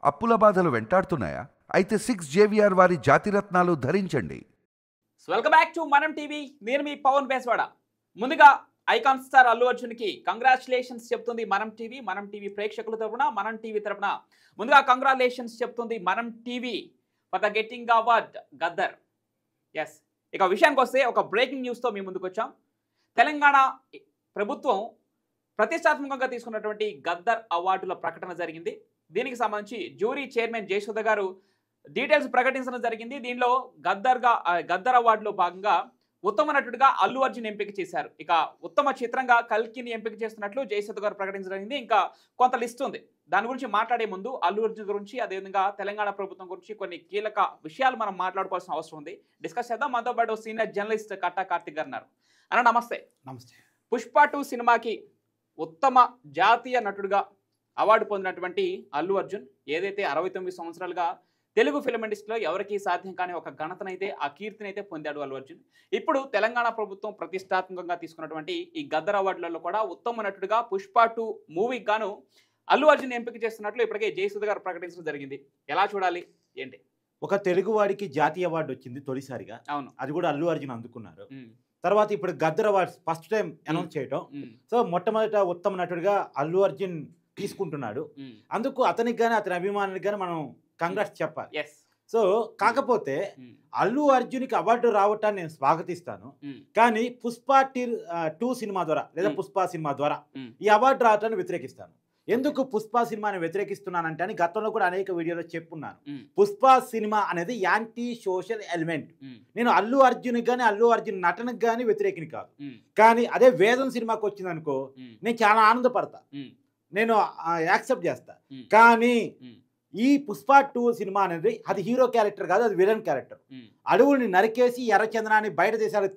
అప్పుల బాధలు వెంటాడుతున్నాయా? అయితే 6 JVR వారి జాతిరత్నాలు ధరించండి. వెల్కమ్ బ్యాక్ టు మనం టీవీ. నేను మీ పవన్ బేస్వాడ. ముందుగా ఐకాన్ స్టార్ అల్లు అర్జున్కి కంగ్రాచులేషన్స్ చెప్తుంది మనం టీవీ. మనం టీవీ ప్రేక్షకుల తరపున, మనం టీవీ తరపున ముందుగా కంగ్రాచులేషన్స్ చెప్తుంది మనం TV for the getting award Gaddar. Yes, ఇక విషయానికి వస్తే ఒక బ్రేకింగ్ న్యూస్తో మీ ముందుకు వచ్చాం. తెలంగాణ ప్రభుత్వం ప్రతిష్టాత్మకంగా తీసుకున్నటువంటి గద్దర్ అవార్డుల ప్రకటన జరిగింది. దీనికి సంబంధించి జ్యూరీ చైర్మన్ జయసుధ గారు డీటెయిల్స్ ప్రకటించడం జరిగింది. దీనిలో గద్దర్ అవార్డులో భాగంగా ఉత్తమ నటుడిగా అల్లు అర్జున్ ఎంపిక చేశారు. ఇక ఉత్తమ చిత్రంగా కల్కిని ఎంపిక చేస్తున్నట్లు జయసుధ గారు ప్రకటించడం జరిగింది. ఇంకా కొంత లిస్ట్ ఉంది. దాని గురించి మాట్లాడే ముందు అల్లు అర్జున్ గురించి, అదేవిధంగా తెలంగాణ ప్రభుత్వం గురించి కొన్ని కీలక విషయాలు మనం మాట్లాడుకోవాల్సిన అవసరం ఉంది. డిస్కస్ చేద్దాం. మనతో పాటు సీనియర్ జర్నలిస్ట్ కట్టా కార్తిక్ గారు ఉన్నారు. అన్న నమస్తే. నమస్తే. పుష్ప 2 సినిమాకి ఉత్తమ జాతీయ నటుడిగా అవార్డు పొందినటువంటి అల్లు అర్జున్ ఏదైతే 69 సంవత్సరాలుగా తెలుగు ఫిల్మ్ ఇండస్ట్రీలో ఎవరికీ సాధ్యం కాని ఒక ఘనతనైతే, ఆ కీర్తినైతే పొందాడు అల్లు అర్జున్. ఇప్పుడు తెలంగాణ ప్రభుత్వం ప్రతిష్టాత్మకంగా తీసుకున్నటువంటి ఈ గద్దర్ అవార్డులలో కూడా ఉత్తమ నటుడిగా పుష్ప 2 మూవీకి గాను అల్లు అర్జున్ ఎంపిక చేస్తున్నట్లు ఇప్పటికే జయసుధ గారు ప్రకటించడం జరిగింది. ఎలా చూడాలి ఏంటి? ఒక తెలుగు వాడికి జాతీయ అవార్డు వచ్చింది తొలిసారిగా. అవును, అది కూడా అల్లు అర్జున్ అందుకున్నారు. తర్వాత ఇప్పుడు Gaddar awards first time announce చేయటం. సో మొట్టమొదట ఉత్తమ నటుడిగా అల్లు అర్జున్ తీసుకుంటున్నాడు. అందుకు అతనికి కానీ అతని అభిమానులకు కానీ మనం కంగ్రాట్స్ చెప్పాలి. సో కాకపోతే అల్లు అర్జున్కి అవార్డు రావటాన్ని నేను స్వాగతిస్తాను. కానీ పుష్ప 2 సినిమా ద్వారా లేదా పుష్ప సినిమా ద్వారా ఈ అవార్డు రావటాన్ని వ్యతిరేకిస్తాను. ఎందుకు పుష్ప సినిమాని వ్యతిరేకిస్తున్నానంటే అని గతంలో కూడా అనేక వీడియోలో చెప్పున్నాను. పుష్ప సినిమా అనేది యాంటీ సోషల్ ఎలిమెంట్. నేను అల్లు అర్జున్ కానీ అల్లు అర్జున్ నటనకు కానీ వ్యతిరేకిని కాదు. కానీ అదే వేదం సినిమాకి వచ్చింది అనుకో, నేను చాలా ఆనందపడతా, నేను యాక్సెప్ట్ చేస్తా. కానీ ఈ పుష్ప 2 సినిమా అనేది అది హీరో క్యారెక్టర్ కాదు, అది విలన్ క్యారెక్టర్. అడవుల్ని నరికేసి ఎర్రచందనాన్ని బయట దేశాలకు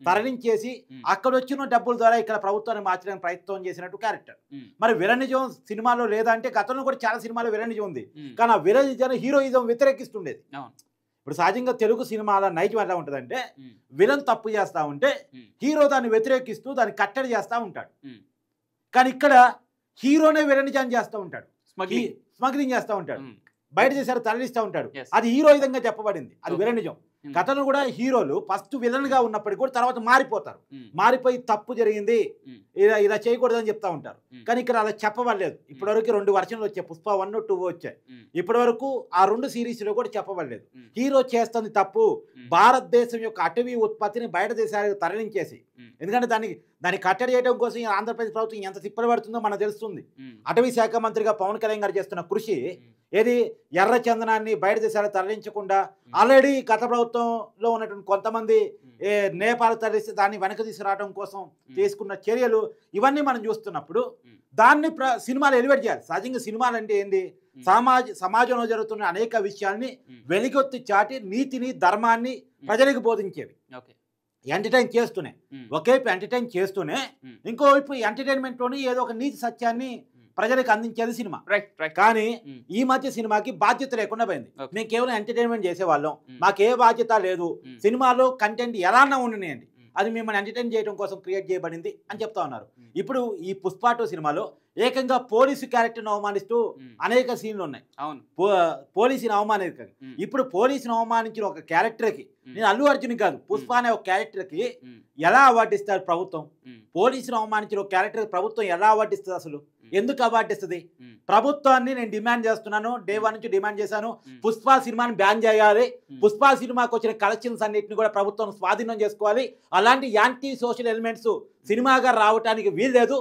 తరలించేసి అక్కడ వచ్చిన డబ్బుల ద్వారా ఇక్కడ ప్రభుత్వాన్ని మార్చడానికి ప్రయత్నం చేసినట్టు క్యారెక్టర్. మరి విలనిజం సినిమాలో లేదా అంటే గతంలో కూడా చాలా సినిమాలో విలనిజం ఉంది. కానీ ఆ విలనిజం హీరోయిజం వ్యతిరేకిస్తుండేది. ఇప్పుడు సహజంగా తెలుగు సినిమాల నైజం ఎలా ఉంటుందంటే, విలన్ తప్పు చేస్తూ ఉంటే హీరో దాన్ని వ్యతిరేకిస్తూ దాన్ని కట్టడి చేస్తూ ఉంటాడు. కానీ ఇక్కడ హీరోనే విలనిజం చేస్తూ ఉంటాడు, స్మగ్లింగ్ చేస్తూ ఉంటాడు, బయట చేశారు తరలిస్తూ ఉంటాడు. అది హీరోయిజంగా చెప్పబడింది, అది విలనిజం. గతంలో కూడా హీరోలు ఫస్ట్ విలన్ గా ఉన్నప్పటికీ కూడా తర్వాత మారిపోతారు. మారిపోయి తప్పు జరిగింది, ఇలా చేయకూడదని చెప్తా ఉంటారు. కానీ ఇక్కడ అలా చెప్పబడలేదు. ఇప్పటివరకు 2 వర్షన్లు వచ్చాయి, పుష్ప 1, 2 వచ్చాయి. ఇప్పటి వరకు ఆ 2 సిరీస్లో కూడా చెప్పబడలేదు హీరో చేస్తుంది తప్పు, భారతదేశం యొక్క అటవీ ఉత్పత్తిని బయట దేశాలకు తరలించేసి. ఎందుకంటే దాన్ని కట్టడి చేయడం కోసం ఆంధ్రప్రదేశ్ ప్రభుత్వం ఎంత తిప్పలు పడుతుందో మనకు తెలుస్తుంది. అటవీ శాఖ మంత్రిగా పవన్ కళ్యాణ్ గారు చేస్తున్న కృషి ఏది, ఎర్ర చందనాన్ని బయట దేశాలకు తరలించకుండా ఆల్రెడీ గత ప్రభుత్వంలో ఉన్నటువంటి కొంతమంది నేపాల్ తరలిస్తే దాన్ని వెనక తీసుకురావడం కోసం తీసుకున్న చర్యలు ఇవన్నీ మనం చూస్తున్నప్పుడు దాన్ని సినిమాలు ఎలివేట్ చేయాలి. సహజంగా సినిమాలు అంటే ఏంది, సమాజంలో జరుగుతున్న అనేక విషయాల్ని వెలిగొత్తి చాటి నీతిని ధర్మాన్ని ప్రజలకు బోధించేవి. ఎంటర్టైన్ చేస్తూనే, ఒకేపు ఎంటర్టైన్ చేస్తూనే ఇంకోవైపు ఎంటర్టైన్మెంట్లోని ఏదో ఒక నీతి సత్యాన్ని ప్రజలకు అందించేది సినిమా. కానీ ఈ మధ్య సినిమాకి బాధ్యత లేకుండా పోయింది. మేము కేవలం ఎంటర్టైన్మెంట్ చేసేవాళ్ళం, మాకే బాధ్యత లేదు, సినిమాలో కంటెంట్ ఎలానా ఉండనియండి, అది మిమ్మల్ని ఎంటర్టైన్ చేయడం కోసం క్రియేట్ చేయబడింది అని చెప్తా ఉన్నారు. ఇప్పుడు ఈ పుష్ప 2 సినిమాలో ఏకంగా పోలీసు క్యారెక్టర్ను అవమానిస్తూ అనేక సీన్లు ఉన్నాయి. పోలీసుని అవమానించారు. ఇప్పుడు పోలీసుని అవమానించిన ఒక క్యారెక్టర్కి, నేను అల్లు అర్జున్ కాదు, పుష్ప అనే ఒక క్యారెక్టర్కి ఎలా అవార్డు ఇస్తారు ప్రభుత్వం? పోలీసుని అవమానించిన ఒక క్యారెక్టర్ ప్రభుత్వం ఎలా అవార్డు ఇస్తుంది? అసలు ఎందుకు అవార్డు ఇస్తుంది? ప్రభుత్వాన్ని నేను డిమాండ్ చేస్తున్నాను, డే 1 నుంచి డిమాండ్ చేశాను, పుష్ప సినిమాని బ్యాన్ చేయాలి, పుష్ప సినిమాకి వచ్చిన కలెక్షన్స్ అన్నింటిని కూడా ప్రభుత్వం స్వాధీనం చేసుకోవాలి, అలాంటి యాంటీ సోషల్ ఎలిమెంట్స్ సినిమాగా రావడానికి వీల్లేదు,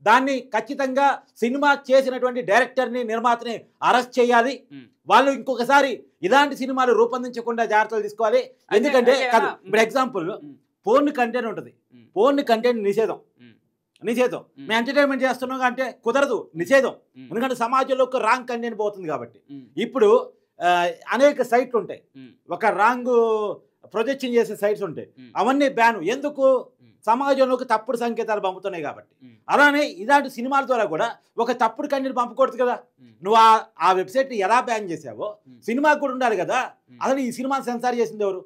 దాన్ని ఖచ్చితంగా సినిమా చేసినటువంటి డైరెక్టర్ని, నిర్మాతని అరెస్ట్ చేయాలి, వాళ్ళు ఇంకొకసారి ఇలాంటి సినిమాలు రూపొందించకుండా జాగ్రత్తలు తీసుకోవాలి. ఎందుకంటే ఇప్పుడు ఎగ్జాంపుల్ పోర్న్ కంటెంట్ ఉంటుంది, పోర్న్ కంటెంట్ నిషేధం. మేము ఎంటర్టైన్మెంట్ చేస్తున్నాం అంటే కుదరదు, నిషేధం. ఎందుకంటే సమాజంలో ఒక రాంగ్ కంటెంట్ పోతుంది కాబట్టి. ఇప్పుడు అనేక సైట్లు ఉంటాయి, ఒక రాంగ్ ప్రొజెక్షన్ చేసే సైట్స్ ఉంటాయి, అవన్నీ బ్యాన్. ఎందుకు? సమాజంలోకి తప్పుడు సంకేతాలు పంపుతున్నాయి కాబట్టి. అలానే ఇలాంటి సినిమాల ద్వారా కూడా ఒక తప్పుడు కంటెంట్ పంపకూడదు కదా. నువ్వు ఆ వెబ్సైట్ ఎలా బ్యాన్ చేసావో సినిమాకు కూడా ఉండాలి కదా. అసలు ఈ సినిమాని సెన్సార్ చేసింది ఎవరు?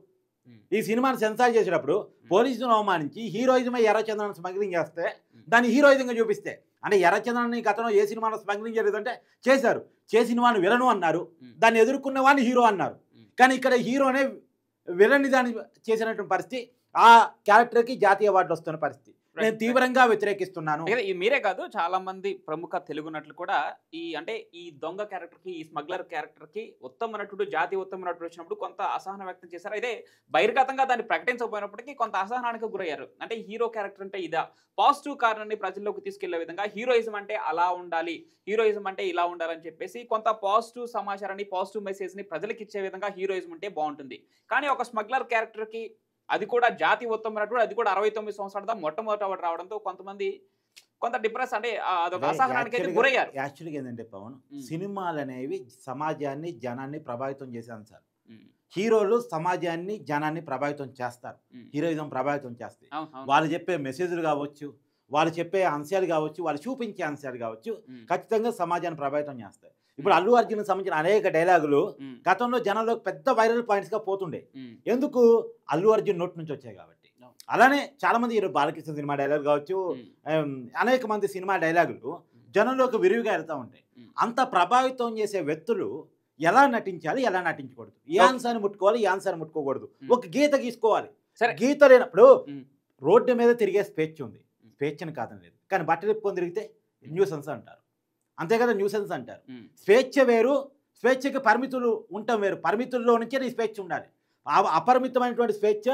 ఈ సినిమాని సెన్సార్ చేసేటప్పుడు పోలీసును అవమానించి హీరోయిజమే ఎర్రచందనాన్ని స్మగ్లింగ్ చేస్తే దాన్ని హీరోయిజంగా చూపిస్తే, అంటే ఎర్రచందనాన్ని గతంలో ఏ సినిమాలో స్మగ్లింగ్ చేయలేదంటే చేశారు, చేసిన వాడిని విలను అన్నారు, ఉమ్, దాన్ని ఎదుర్కొన్న వాడిని హీరో అన్నారు. ఉమ్. కానీ ఇక్కడ హీరోనే విలన్ని దాన్ని చేసినటువంటి పరిస్థితి, ఆ క్యారెక్టర్కి జాతీయ అవార్డు వస్తున్న పరిస్థితి నేను తీవ్రంగా వ్యతిరేకిస్తున్నాను. మీరే కాదు చాలా మంది ప్రముఖ తెలుగు నటులు కూడా అంటే ఈ దొంగ క్యారెక్టర్ కి, ఈ స్మగ్లర్ క్యారెక్టర్ కి ఉత్తమ నటుడు, జాతీయ ఉత్తమ నటుడు వచ్చినప్పుడు కొంత అసహనం వ్యక్తం చేశారు. అయితే బహిర్గతంగా దాన్ని ప్రకటించకపోయినప్పటికీ కొంత అసహనానికి గురయ్యారు. అంటే హీరో క్యారెక్టర్ అంటే ఇదా, పాజిటివ్ కారణాన్ని ప్రజల్లోకి తీసుకెళ్లే విధంగా హీరోయిజం అంటే అలా ఉండాలి, హీరోయిజం అంటే ఇలా ఉండాలని చెప్పేసి కొంత పాజిటివ్ సమాచారాన్ని, పాజిటివ్ మెసేజ్ ని ప్రజలకు ఇచ్చే విధంగా హీరోయిజం ఉంటే బాగుంటుంది. కానీ ఒక స్మగ్లర్ క్యారెక్టర్ కి, అది కూడా జాతి ఉత్తమ నటుడు, అది కూడా 69 సంవత్సరాల మొట్టమొదటి అవార్డు రావడంతో కొంతమంది కొంత డిప్రెస్, అంటే అదొక అసహనానికి అయితే గురయ్యారు. యాక్చువల్గా ఏంటంటే పవన్, సినిమాలు అనేవి సమాజాన్ని, జనాన్ని ప్రభావితం చేసే అంశాలు. హీరోలు సమాజాన్ని, జనాన్ని ప్రభావితం చేస్తారు, హీరోయిజం ప్రభావితం చేస్తాయి. వాళ్ళు చెప్పే మెసేజ్లు కావచ్చు, వాళ్ళు చెప్పే అంశాలు కావచ్చు, వాళ్ళు చూపించే అంశాలు కావచ్చు, ఖచ్చితంగా సమాజాన్ని ప్రభావితం చేస్తాయి. ఇప్పుడు అల్లు అర్జున్ సంబంధించిన అనేక డైలాగులు గతంలో జనంలో పెద్ద వైరల్ పాయింట్స్ గా పోతుండే. ఎందుకు? అల్లు అర్జున్ నోటి నుంచి వచ్చాయి కాబట్టి. అలానే చాలా మంది బాలకృష్ణ సినిమా డైలాగ్ కావచ్చు, అనేక మంది సినిమా డైలాగులు జనంలోకి విరివిగా వెళ్తూ ఉంటాయి. అంత ప్రభావితం చేసే వ్యక్తులు ఎలా నటించాలి, ఎలా నటించకూడదు, ఏ అంశాన్ని ముట్టుకోవాలి, ఏ అంశాన్ని ముట్టుకోకూడదు, ఒక గీత గీసుకోవాలి. గీత లేనప్పుడు రోడ్డు మీద తిరిగే స్వేచ్ఛ ఉంది, స్వేచ్ఛను కాదని లేదు. కానీ బట్టలు ఇప్పుకొని తిరిగితే న్యూసెన్స్ అంటారు, అంతే కదా, న్యూసెన్స్ అంటారు. స్వేచ్ఛ వేరు, స్వేచ్ఛకి పరిమితులు ఉండటం వేరు. పరిమితుల్లో నుంచే నీ స్వేచ్ఛ ఉండాలి. అపరిమితమైనటువంటి స్వేచ్ఛ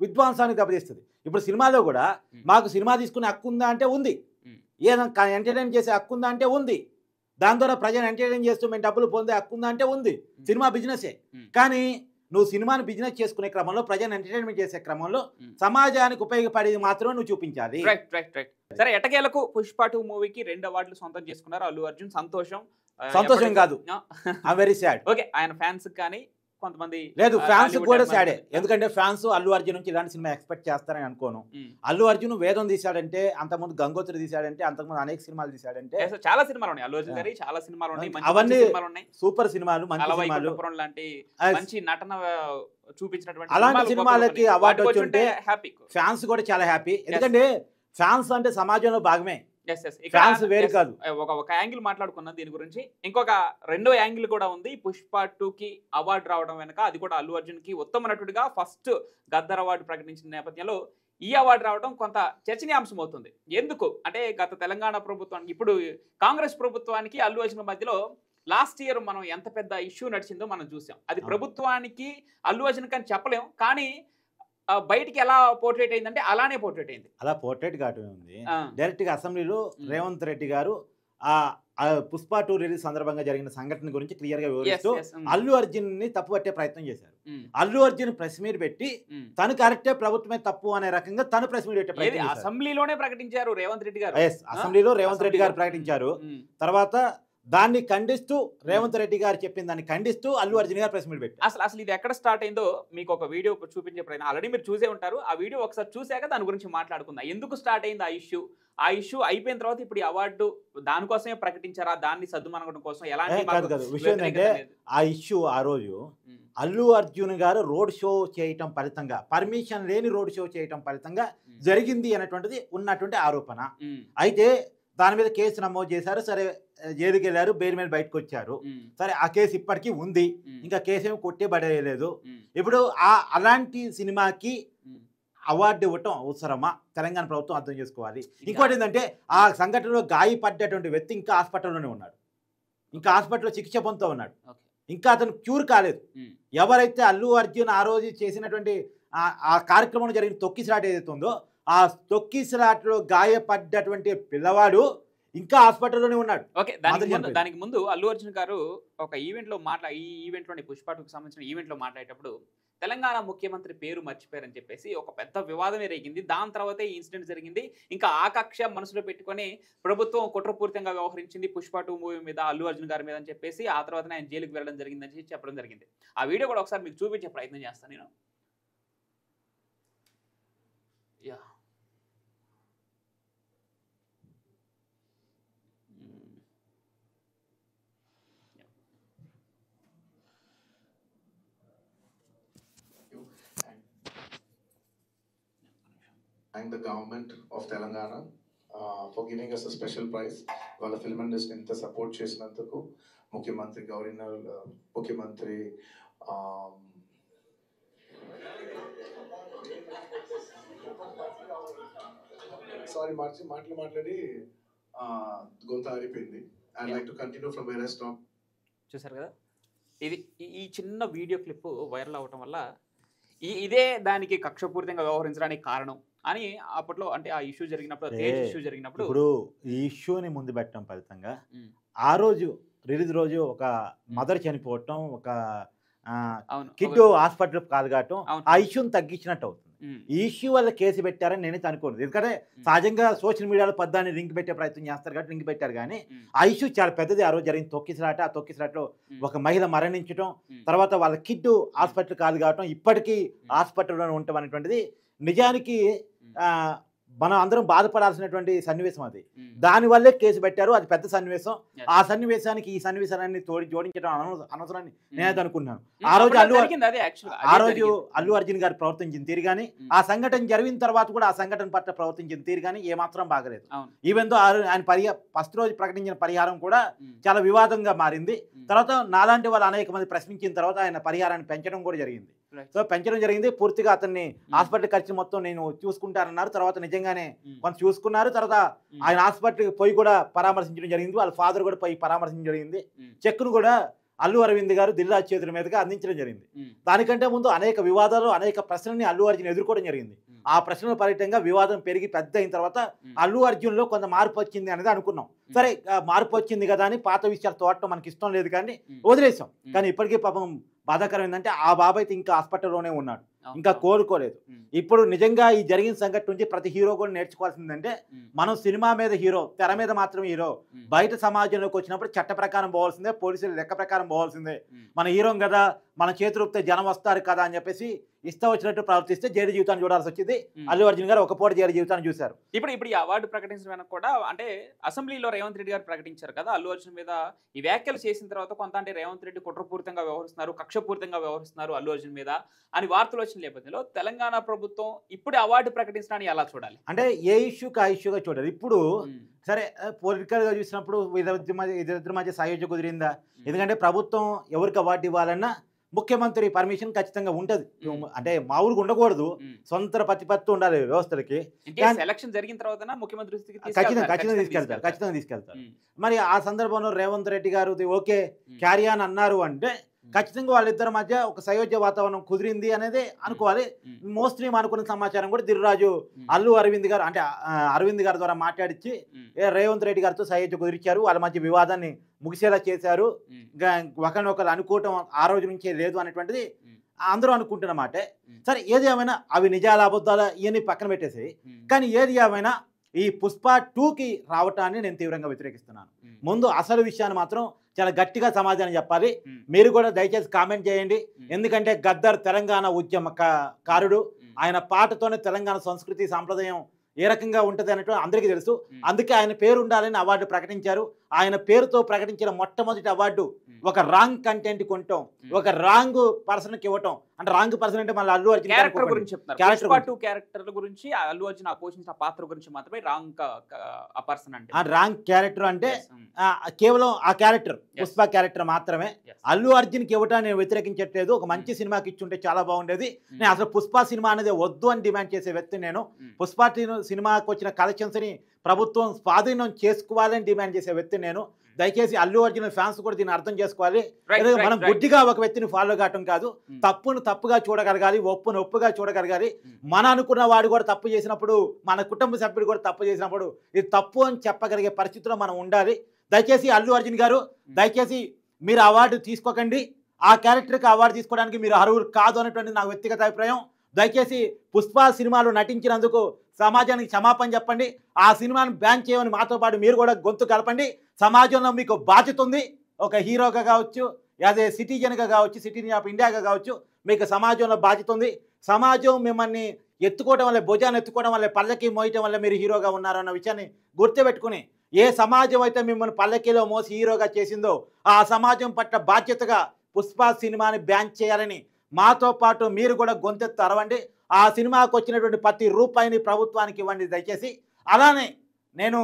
విద్వాంసానికి దెబ్బతీస్తుంది. ఇప్పుడు సినిమాలో కూడా మాకు సినిమా తీసుకునే హక్కు ఉందా అంటే ఉంది, ఏదైనా ఎంటర్టైన్ చేసే హక్కు ఉందా అంటే ఉంది, దాని ద్వారా ప్రజలు ఎంటర్టైన్ చేస్తూ మేము డబ్బులు పొందే హక్కు ఉందా అంటే ఉంది. సినిమా బిజినెసే. కానీ నువ్వు సినిమాని బిజినెస్ చేసుకునే క్రమంలో, ప్రజలను ఎంటర్టైన్మెంట్ చేసే క్రమంలో సమాజానికి ఉపయోగపడేది మాత్రమే నువ్వు చూపించాలి. సరే, ఎటకేలకు పుష్ప 2 మూవీకి 2 అవార్డులు సొంతం చేసుకున్నారు అల్లు అర్జున్. సంతోషం కాదు, ఐ వెరీ సాడ్. ఓకే, ఆయన ఫ్యాన్స్ కానీ కొంతమంది లేదు, ఫ్యాన్స్ కూడా సాడే. ఎందుకంటే ఫ్యాన్స్ అల్లు అర్జున్ నుంచి ఇలాంటి సినిమా ఎక్స్పెక్ట్ చేస్తారని అనుకోను. అల్లు అర్జున్ వేదం తీశాడంటే, అంతకుముందు గంగోత్రి తీశాడంటే, అంతకుముందు అనేక సినిమాలు తీశాడంటే, చాలా సినిమాలు ఉన్నాయి అల్లు అర్జున్ గారి, చాలా సినిమాలు ఉన్నాయి, అవన్నీ సూపర్ సినిమాలు, మంచి సినిమాలు, లాంటి మంచి నటన చూపించినటువంటి అలాంటి సినిమాలకి అవార్డు వచ్చి ఉంటే హ్యాపీ, ఫ్యాన్స్ కూడా చాలా హ్యాపీ. ఎందుకంటే ఫ్యాన్స్ అంటే సమాజంలో భాగమే, ఫ్యాన్స్ వేరు కాదు. ఒక యాంగిల్ మాట్లాడుకున్నాం దీని గురించి. ఇంకొక రెండో యాంగిల్ కూడా ఉంది. పుష్ప 2 కి అవార్డు రావడం వెనక, అది కూడా అల్లు అర్జున్ కి ఉత్తమ నటుడిగా ఫస్ట్ గద్దర్ అవార్డు ప్రకటించిన నేపథ్యంలో ఈ అవార్డు రావడం కొంత చర్చనీయాంశం అవుతుంది. ఎందుకు అంటే, గత తెలంగాణ ప్రభుత్వానికి, ఇప్పుడు కాంగ్రెస్ ప్రభుత్వానికి అల్లు అర్జున్ మధ్యలో లాస్ట్ ఇయర్ మనం ఎంత పెద్ద ఇష్యూ నడిచిందో మనం చూసాం. అది ప్రభుత్వానికి అల్లు అర్జున్ అని చెప్పలేం, కానీ బయటికి ఎలా పోర్ట్రేట్ అయిందంటే అలానే పోర్ట్రేట్ అయింది. అలా పోర్ట్రేట్ కావటమే ఉంది. డైరెక్ట్ గా అసెంబ్లీలో రేవంత్ రెడ్డి గారు పుష్ప 2 రిలీజ్ సందర్భంగా జరిగిన సంఘటన గురించి క్లియర్ గా వివరిస్తూ అల్లు అర్జున్ ని తప్పు పట్టే ప్రయత్నం చేశారు. అల్లు అర్జున్ ప్రెస్ మీట్ పెట్టి తను కరెక్టే, ప్రభుత్వమే తప్పు అనే రకంగా తను ప్రెస్ మీట్ పెట్టే ప్రయత్నం అసెంబ్లీలోనే ప్రకటించారు రేవంత్ రెడ్డి గారు. అసెంబ్లీలో రేవంత్ రెడ్డి గారు ప్రకటించారు. తర్వాత దాన్ని ఖండిస్తూ, రేవంత్ రెడ్డి గారు చెప్పిన దాన్ని ఖండిస్తూ అల్లు అర్జున్ గారు ప్రెస్ మీట్ పెట్టి, అసలు ఇది ఎక్కడ స్టార్ట్ అయిందో మీకు ఒక వీడియో చూపించే ప్రయత్నం, ఆల్రెడీ మీరు చూసే ఉంటారు. ఆ వీడియో ఒకసారి చూసాక దాని గురించి మాట్లాడుకుందాం. ఎందుకు స్టార్ట్ అయింది ఆ ఇష్యూ అయిపోయిన తర్వాత ఇప్పుడు ఈ అవార్డు దానికోసమే ప్రకటించారా, దాన్ని సద్దుమనగడం కోసం ఎలాంటి విషయం ఏంటంటే, ఆ ఇష్యూ ఆ రోజు అల్లు అర్జున్ గారు రోడ్ షో చేయటం ఫలితంగా, పర్మిషన్ లేని రోడ్ షో చేయటం ఫలితంగా జరిగింది అనేటువంటిది ఉన్నటువంటి ఆరోపణ. అయితే దాని మీద కేసు నమోదు చేశారు. సరే, జైలుకి వెళ్ళారు, బెయిల్ మీద బయటకు వచ్చారు. సరే, ఆ కేసు ఇప్పటికీ ఉంది, ఇంకా కేసు ఏమి కొట్టేబడలేదు. ఇప్పుడు అలాంటి సినిమాకి అవార్డు ఇవ్వటం అవసరమా? తెలంగాణ ప్రభుత్వం అర్థం చేసుకోవాలి. ఇంకోటి ఏంటంటే, ఆ సంఘటనలో గాయపడ్డటువంటి వ్యక్తి ఇంకా హాస్పిటల్లోనే ఉన్నాడు, ఇంకా హాస్పిటల్లో చికిత్స పొందుతూ ఉన్నాడు, ఇంకా అతను క్యూర్ కాలేదు. ఎవరైతే అల్లు అర్జున్ ఆ రోజు చేసినటువంటి ఆ కార్యక్రమంలో జరిగిన తొక్కిసలాట ఏదైతే ఉందో, ఆ తొక్కిసలాటలో గాయపడ్డటువంటి పిల్లవాడు ఇంకా హాస్పిటల్లోనే ఉన్నాడు. ఓకే, దానికి ముందు అల్లు అర్జున్ గారు ఒక ఈవెంట్లో ఈ ఈవెంట్లోని పుష్ప 2కి సంబంధించిన ఈవెంట్లో మాట్లాడేటప్పుడు తెలంగాణ ముఖ్యమంత్రి పేరు మర్చిపోయారని చెప్పేసి ఒక పెద్ద వివాదమే రేగింది. దాని తర్వాతే ఈ ఇన్సిడెంట్ జరిగింది. ఇంకా ఆ కక్ష మనసులో పెట్టుకొని ప్రభుత్వం కుట్రపూరితంగా వ్యవహరించింది పుష్ప 2 మూవీ మీద, అల్లు అర్జున్ గారి మీద అని చెప్పేసి ఆ తర్వాత ఆయన జైలుకి వెళ్ళడం జరిగిందని చెప్పడం జరిగింది. ఆ వీడియో కూడా ఒకసారి మీకు చూపించే ప్రయత్నం చేస్తాను నేను. Thank the government of Telangana for giving us a special prize. వాళ్ళ ఫిల్మ్ ఇండస్ట్రీ ఇంత సపోర్ట్ చేసినందుకు Mukhyamantri Gaurinar, Mukhyamantri sorry, మాట్లాడి గొంత ఆరిపోయింది. I'd like to continue from where I stopped. చూసారు కదా, ఇది ఈ చిన్న వీడియో క్లిప్ వైరల్ అవ్వటం వల్ల ఇదే దానికి కక్షపూరితంగా వ్యవహరించడానికి కారణం అని అప్పట్లో, అంటే ఆ ఇష్యూ జరిగినప్పుడు, తేజ్ ఇష్యూ జరిగినప్పుడు, ఇప్పుడు ఈ ఇష్యూని ముందు పెట్టడం ఫలితంగా ఆ రోజు రిలీజ్ రోజు ఒక మదర్ చనిపోవటం, ఒక కిడ్ హాస్పిటల్ కాలుగాటం, ఆ ఇష్యూని తగ్గించినట్టు అవుతుంది. ఈ ఇష్యూ వల్ల కేసు పెట్టారని నేనైతే అనుకోను. ఎందుకంటే సహజంగా సోషల్ మీడియాలో పద్దాన్ని లింక్ పెట్టే ప్రయత్నం చేస్తారు కాబట్టి లింక్ పెట్టారు. కానీ ఆ ఇష్యూ చాలా పెద్దది. ఆ రోజు జరిగిన తొక్కిసలాట, ఆ తొక్కిసలాటలో ఒక మహిళ మరణించడం, తర్వాత వాళ్ళ కిడ్ హాస్పిటల్ కాలు కావటం, ఇప్పటికీ హాస్పిటల్లోనే ఉండటం అనేటువంటిది నిజానికి మనం అందరం బాధపడాల్సినటువంటి సన్నివేశం. అది దానివల్లే కేసు పెట్టారు. అది పెద్ద సన్నివేశం. ఆ సన్నివేశానికి ఈ సన్నివేశాన్ని జోడించడం అనవసరాన్ని నేనైతే అనుకున్నాను. ఆ రోజు అల్లు అర్జున్ గారు ప్రవర్తించిన తీరు కానీ, ఆ సంఘటన జరిగిన తర్వాత కూడా ఆ సంఘటన పట్ల ప్రవర్తించిన తీరు కానీ ఏమాత్రం బాగలేదు. ఈవెన్ తో ఆయన ఫస్ట్ రోజు ప్రకటించిన పరిహారం కూడా చాలా వివాదంగా మారింది. తర్వాత నాలాంటి వాళ్ళు అనేక మంది ప్రశ్నించిన తర్వాత ఆయన పరిహారాన్ని పెంచడం కూడా జరిగింది. సో పెంచడం జరిగింది. పూర్తిగా అతన్ని హాస్పిటల్ ఖర్చు మొత్తం నేను చూసుకుంటానన్నారు. తర్వాత నిజంగానే కొంత చూసుకున్నారు. తర్వాత ఆయన హాస్పిటల్కి పోయి కూడా పరామర్శించడం జరిగింది. వాళ్ళ ఫాదర్ కూడా పోయి పరామర్శించడం జరిగింది. చెక్ను కూడా అల్లు అరవింద్ గారు దిల్రాజ్ చేతుల మీదుగా అందించడం జరిగింది. దానికంటే ముందు అనేక వివాదాలు, అనేక ప్రశ్నల్ని అల్లు అర్జున్ ఎదుర్కోవడం జరిగింది. ఆ ప్రశ్నల ఫలితంగా వివాదం పెరిగి పెద్ద అయిన తర్వాత అల్లు అర్జున్లో కొంత మార్పు వచ్చింది అనేది అనుకున్నాం. సరే, మార్పు వచ్చింది కదా అని పాత విషయాలు తోడటం మనకి ఇష్టం లేదు కానీ వదిలేసాం. కానీ ఇప్పటికీ పాపం బాధాకరం ఏంటంటే ఆ బాబాయ్ అయితే ఇంకా హాస్పిటల్లోనే ఉన్నాడు, ఇంకా కోలుకోలేదు. ఇప్పుడు నిజంగా ఈ జరిగిన సంఘటన నుంచి ప్రతి హీరో కూడా నేర్చుకోవాల్సిందంటే, మనం సినిమా మీద హీరో, తెర మీద మాత్రమే హీరో, బయట సమాజంలోకి వచ్చినప్పుడు చట్ట ప్రకారం పోవాల్సిందే, పోలీసులు లెక్క ప్రకారం పోవాల్సిందే. మన హీరో కదా, మన చేతులు ఊపితే జనం వస్తారు కదా అని చెప్పేసి ఇష్టం వచ్చినట్టు ప్రవర్తిస్తే జైలు జీవితాన్ని చూడాల్సి వచ్చింది. అల్లు అర్జున్ గారు ఒక పూట జైలు జీవితాన్ని చూశారు. ఇప్పుడు ఈ అవార్డు ప్రకటించడం వెనక కూడా, అంటే అసెంబ్లీలో రేవంత్ రెడ్డి గారు ప్రకటించారు కదా అల్లు అర్జున్ మీద ఈ వ్యాఖ్యలు చేసిన తర్వాత కొంత, అంటే రేవంత్ రెడ్డి కుట్రపూరితంగా వ్యవహరిస్తున్నారు, కక్షపూరితంగా వ్యవహరిస్తున్నారు అల్లు అర్జున్ మీద అని వార్తలు వచ్చిన నేపథ్యంలో తెలంగాణ ప్రభుత్వం ఇప్పుడు అవార్డు ప్రకటించడాన్ని ఎలా చూడాలి? అంటే ఏ ఇష్యూకి ఆ ఇష్యూగా చూడాలి. ఇప్పుడు సరే, పొలిటికల్ గా చూసినప్పుడు ఇద్దరి మధ్య సాయోజ్యం కుదిరిందా? ఎందుకంటే ప్రభుత్వం ఎవరికి అవార్డు ఇవ్వాలన్నా ముఖ్యమంత్రి పర్మిషన్ ఖచ్చితంగా ఉంటది. అంటే మామూలుగా ఉండకూడదు, సొంత ప్రతిపత్తి ఉండాలి వ్యవస్థలకి. ఎలక్షన్ జరిగిన తర్వాత ముఖ్యమంత్రి ఖచ్చితంగా తీసుకెళ్తారు. మరి ఆ సందర్భంలో రేవంత్ రెడ్డి గారు ఓకే క్యారీ ఆన్ అన్నారు అంటే ఖచ్చితంగా వాళ్ళిద్దరి మధ్య ఒక సయోధ్య వాతావరణం కుదిరింది అనేది అనుకోవాలి. మోస్ట్లీ అనుకున్న సమాచారం కూడా దిల్రాజు అల్లు అరవింద్ గారు, అంటే అరవింద్ గారి ద్వారా మాట్లాడించి రేవంత్ రెడ్డి గారితో సయోధ్య కుదిరించారు. వాళ్ళ మధ్య వివాదాన్ని ముగిసేలా చేశారు. ఒకరినొకరు అనుకోవటం ఆ రోజు నుంచే లేదు అనేటువంటిది అందరూ అనుకుంటున్న మాటే. సరే, ఏది ఏమైనా అవి నిజాల అబద్ధాల ఇవన్నీ పక్కన పెట్టేసి, కానీ ఏది ఏమైనా ఈ పుష్ప 2కి రావటాన్ని నేను తీవ్రంగా వ్యతిరేకిస్తున్నాను. ముందు అసలు విషయాన్ని మాత్రం చాలా గట్టిగా సమాధానం చెప్పాలి. మీరు కూడా దయచేసి కామెంట్ చేయండి. ఎందుకంటే గద్దర్ తెలంగాణ ఉద్యమకారుడు. ఆయన పాటతోనే తెలంగాణ సంస్కృతి సాంప్రదాయం ఏ రకంగా ఉంటుంది అన్నట్టు అందరికీ తెలుసు. అందుకే ఆయన పేరు ఉండాలని అవార్డు ప్రకటించారు. ఆయన పేరుతో ప్రకటించిన మొట్టమొదటి అవార్డు ఒక రాంగ్ కంటెంట్ కొనటం, ఒక రాంగ్ పర్సన్కి ఇవ్వటం. అంటే రాంగ్ పర్సన్ అంటే మళ్ళీ అల్లు అర్జున్ క్యారెక్టర్ గురించి చెప్తున్నారు. క్యారెక్టర్ల గురించి అల్లు అర్జున్ పోషించిన పాత్ర గురించి మాత్రమే రాంగ్ పర్సన్ అంటే, రాంగ్ క్యారెక్టర్ అంటే కేవలం ఆ క్యారెక్టర్ పుష్ప క్యారెక్టర్ మాత్రమే. అల్లు అర్జున్కి ఇవ్వటాన్ని నేను వ్యతిరేకించట్లేదు. ఒక మంచి సినిమాకి ఇచ్చుంటే చాలా బాగుండేది. నేను అసలు పుష్ప సినిమా అనేది వద్దు అని డిమాండ్ చేసే వ్యక్తి నేను. పుష్ప సినిమాకి వచ్చిన కలెక్షన్స్ ని ప్రభుత్వం స్వాధీనం చేసుకోవాలని డిమాండ్ చేసే వ్యక్తి నేను. దయచేసి అల్లు అర్జున్ ఫ్యాన్స్ కూడా దీన్ని అర్థం చేసుకోవాలి. మనం గుడ్డిగా ఒక వ్యక్తిని ఫాలో కావటం కాదు. తప్పును తప్పుగా చూడగలగాలి, ఒప్పును ఒప్పుగా చూడగలగాలి. మన అనుకున్న వాడు కూడా తప్పు చేసినప్పుడు, మన కుటుంబ సభ్యుడు కూడా తప్పు చేసినప్పుడు ఇది తప్పు అని చెప్పగలిగే పరిస్థితిలో మనం ఉండాలి. దయచేసి అల్లు అర్జున్ గారు, దయచేసి మీరు అవార్డు తీసుకోకండి. ఆ క్యారెక్టర్కి అవార్డు తీసుకోవడానికి మీరు అర్హులు కాదు అనేటువంటి నా వ్యక్తిగత అభిప్రాయం. దయచేసి పుష్ప సినిమాలో నటించినందుకు సమాజానికి క్షమాపణ చెప్పండి. ఆ సినిమాను బ్యాన్ చేయమని మాతో పాటు మీరు కూడా గొంతు కలపండి. సమాజంలో మీకు బాధ్యత ఉంది. ఒక హీరోగా కావచ్చు, యాజ్ ఏ సిటిజన్గా కావచ్చు, సిటిజన్ ఆఫ్ ఇండియాగా కావచ్చు, మీకు సమాజంలో బాధ్యత ఉంది. సమాజం మిమ్మల్ని ఎత్తుకోవడం వల్ల, భుజాన్ని ఎత్తుకోవడం వల్ల, పల్లకి మోయటం వల్ల మీరు హీరోగా ఉన్నారన్న విషయాన్ని గుర్తుపెట్టుకుని, ఏ సమాజం అయితే మిమ్మల్ని పల్లకీలో మోసి హీరోగా చేసిందో ఆ సమాజం పట్ల బాధ్యతగా పుష్ప సినిమాని బ్యాన్ చేయాలని మాతో పాటు మీరు కూడా గొంతెత్తు అరవండి. ఆ సినిమాకు వచ్చినటువంటి ప్రతి రూపాయిని ప్రభుత్వానికి ఇవ్వండి దయచేసి. అలానే నేను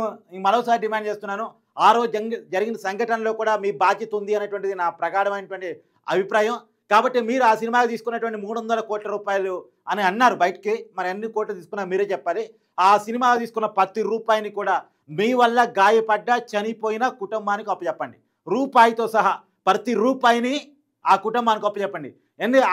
మరోసారి డిమాండ్ చేస్తున్నాను, ఆ రోజు జరిగిన సంఘటనలో కూడా మీ బాధ్యత ఉంది అనేటువంటిది నా ప్రగాఢమైనటువంటి అభిప్రాయం. కాబట్టి మీరు ఆ సినిమాకి తీసుకున్నటువంటి 300 కోట్ల రూపాయలు అని అన్నారు బయటికి, మరి ఎన్ని కోట్లు తీసుకున్నా మీరే చెప్పాలి. ఆ సినిమా తీసుకున్న ప్రతి రూపాయిని కూడా మీ వల్ల గాయపడ్డ చనిపోయిన కుటుంబానికి అప్పచెప్పండి. రూపాయితో సహా ప్రతి రూపాయిని ఆ కుటుంబానికి అప్పచెప్పండి.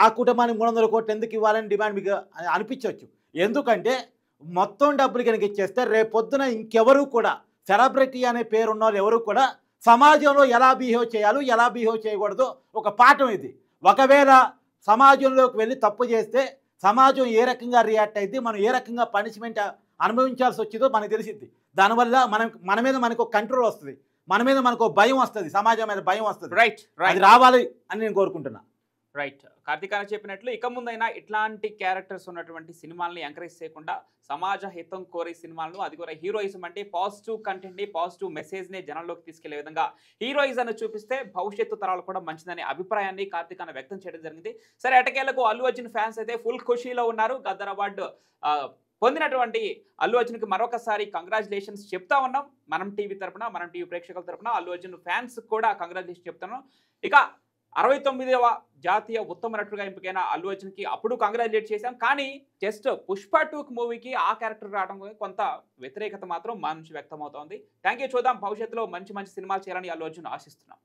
ఆ కుటుంబానికి 300 కోట్లు ఎందుకు ఇవ్వాలని డిమాండ్ మీకు అనిపించవచ్చు. ఎందుకంటే మొత్తం డబ్బులు కనుక ఇచ్చేస్తే రేపొద్దున ఇంకెవరు కూడా సెలబ్రిటీ అనే పేరున్న వాళ్ళు ఎవరు కూడా సమాజంలో ఎలా బిహేవ్ చేయాలో ఎలా బిహేవ్ చేయకూడదో ఒక పాఠం ఇది. ఒకవేళ సమాజంలోకి వెళ్ళి తప్పు చేస్తే సమాజం ఏ రకంగా రియాక్ట్ అయింది, మనం ఏ రకంగా పనిష్మెంట్ అనుభవించాల్సి వచ్చిందో మనకు తెలిసిద్ది. దానివల్ల మన మీద మనకు కంట్రోల్ వస్తుంది, మన మీద మనకు భయం వస్తుంది, సమాజం మీద భయం వస్తుంది. రైట్ అది రావాలి అని నేను కోరుకుంటున్నా. రైట్ కార్తీక్ అని చెప్పినట్లు ఇక ముందైనా ఇట్లాంటి క్యారెక్టర్స్ ఉన్నటువంటి సినిమాలని ఎంకరేజ్ చేయకుండా సమాజ హితం కోరే సినిమాలను, అది కూడా హీరోయిజం అంటే పాజిటివ్ కంటెంట్ని పాజిటివ్ మెసేజ్ని జనంలోకి తీసుకెళ్లే విధంగా హీరోయిజాన్ని చూపిస్తే భవిష్యత్తు తరాలు కూడా మంచిదనే అభిప్రాయాన్ని కార్తీక్ అన్న వ్యక్తం చేయడం జరిగింది. సరే, ఎటకేళ్లకు అల్లు అర్జున్ ఫ్యాన్స్ అయితే ఫుల్ ఖుషీలో ఉన్నారు. గద్దర్ అవార్డు పొందినటువంటి అల్లు అర్జున్కి మరొకసారి కంగ్రాచులేషన్స్ చెప్తా ఉన్నాం. మనం టీవీ తరపున, మనం టీవీ ప్రేక్షకుల తరపున అల్లు అర్జున్ ఫ్యాన్స్ కూడా కంగ్రాచులేషన్ చెప్తున్నాం. ఇక 69వ జాతీయ ఉత్తమ నటుడుగా ఎంపికైన అల్లు అర్జున్కి అప్పుడు కంగ్రాచులేట్ చేశాం. కానీ జస్ట్ పుష్ప 2 మూవీకి ఆ క్యారెక్టర్ రావడం కొంత వ్యతిరేకత మాత్రం మా నుంచి వ్యక్తం అవుతోంది. Thank you. చూద్దాం భవిష్యత్తులో మంచి మంచి సినిమాలు చేయాలని అల్లు అర్జున్ ఆశిస్తున్నాం.